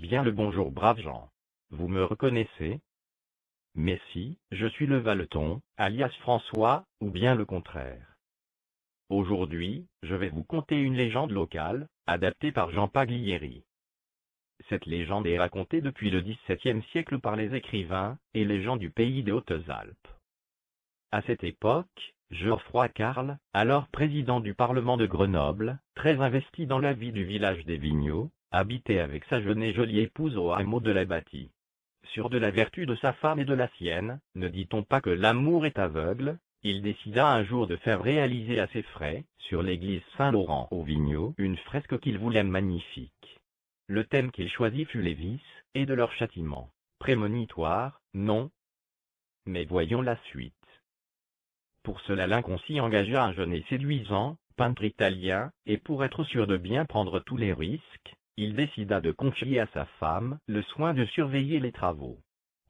bien le bonjour braves gens. Vous me reconnaissez? Mais si, je suis le Valeton, alias François, ou bien le contraire. Aujourd'hui, je vais vous conter une légende locale, adaptée par Jean Paglieri. Cette légende est racontée depuis le XVIIe siècle par les écrivains et les gens du pays des Hautes-Alpes. À cette époque, Geoffroy Carle, alors président du Parlement de Grenoble, très investi dans la vie du village des Vigneaux, habitait avec sa jeune et jolie épouse au hameau de la Bâtie. Sûr de la vertu de sa femme et de la sienne, ne dit-on pas que l'amour est aveugle, il décida un jour de faire réaliser à ses frais, sur l'église Saint-Laurent aux Vigneaux, une fresque qu'il voulait magnifique. Le thème qu'il choisit fut les vices, et de leur châtiment. Prémonitoire, non? Mais voyons la suite. Pour cela l'inconcis engagea un jeune et séduisant, peintre italien, et pour être sûr de bien prendre tous les risques, il décida de confier à sa femme le soin de surveiller les travaux.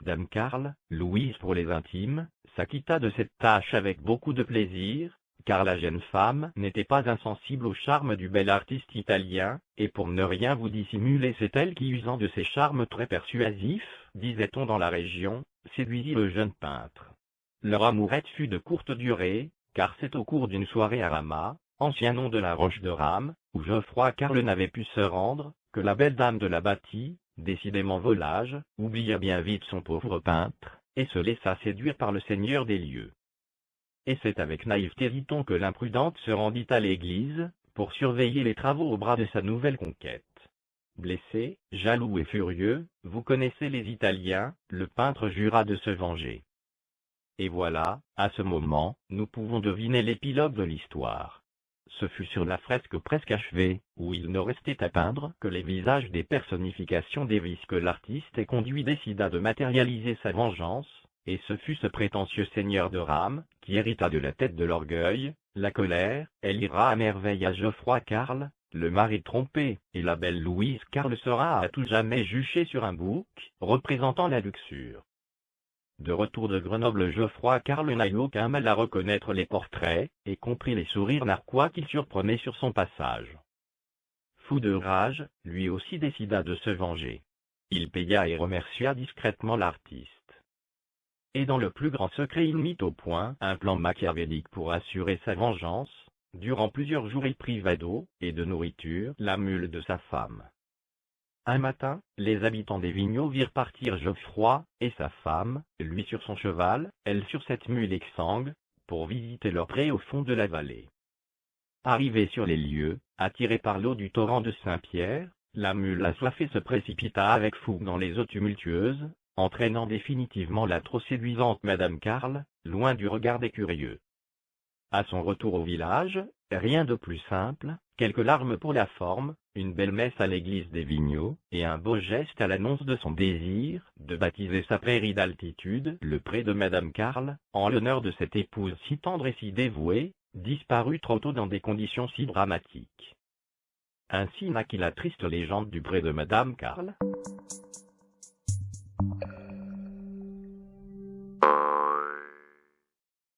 Dame Carle, Louise pour les intimes, s'acquitta de cette tâche avec beaucoup de plaisir, car la jeune femme n'était pas insensible au charme du bel artiste italien, et pour ne rien vous dissimuler c'est elle qui, usant de ses charmes très persuasifs, disait-on dans la région, séduisit le jeune peintre. Leur amourette fut de courte durée, car c'est au cours d'une soirée à Ramas, ancien nom de la Roche de Rame, où Geoffroy Carle n'avait pu se rendre, que la belle dame de la Bâtie, décidément volage, oublia bien vite son pauvre peintre, et se laissa séduire par le seigneur des lieux. Et c'est avec naïveté dit-on que l'imprudente se rendit à l'église, pour surveiller les travaux au bras de sa nouvelle conquête. Blessé, jaloux et furieux, vous connaissez les Italiens, le peintre jura de se venger. Et voilà, à ce moment, nous pouvons deviner l'épilogue de l'histoire. Ce fut sur la fresque presque achevée, où il ne restait à peindre que les visages des personnifications des vices que l'artiste conduit décida de matérialiser sa vengeance, et ce fut ce prétentieux seigneur de Rame, qui hérita de la tête de l'orgueil, la colère, elle ira à merveille à Geoffroy Carle, le mari trompé, et la belle Louise Carle sera à tout jamais juchée sur un bouc, représentant la luxure. De retour de Grenoble, Geoffroy Carle n'a eu aucun mal à reconnaître les portraits, et compris les sourires narquois qu'il surprenait sur son passage. Fou de rage, lui aussi décida de se venger. Il paya et remercia discrètement l'artiste. Et dans le plus grand secret il mit au point un plan machiavélique pour assurer sa vengeance. Durant plusieurs jours il priva d'eau et de nourriture la mule de sa femme. Un matin, les habitants des Vigneaux virent partir Geoffroy et sa femme, lui sur son cheval, elle sur cette mule exsangue, pour visiter leur pré au fond de la vallée. Arrivée sur les lieux, attirée par l'eau du torrent de Saint-Pierre, la mule assoiffée se précipita avec fougue dans les eaux tumultueuses, entraînant définitivement la trop séduisante Madame Carle, loin du regard des curieux. À son retour au village, rien de plus simple, quelques larmes pour la forme, une belle messe à l'église des Vigneaux, et un beau geste à l'annonce de son désir de baptiser sa prairie d'altitude, le pré de Madame Carle, en l'honneur de cette épouse si tendre et si dévouée, disparue trop tôt dans des conditions si dramatiques. Ainsi naquit la triste légende du pré de Madame Carle.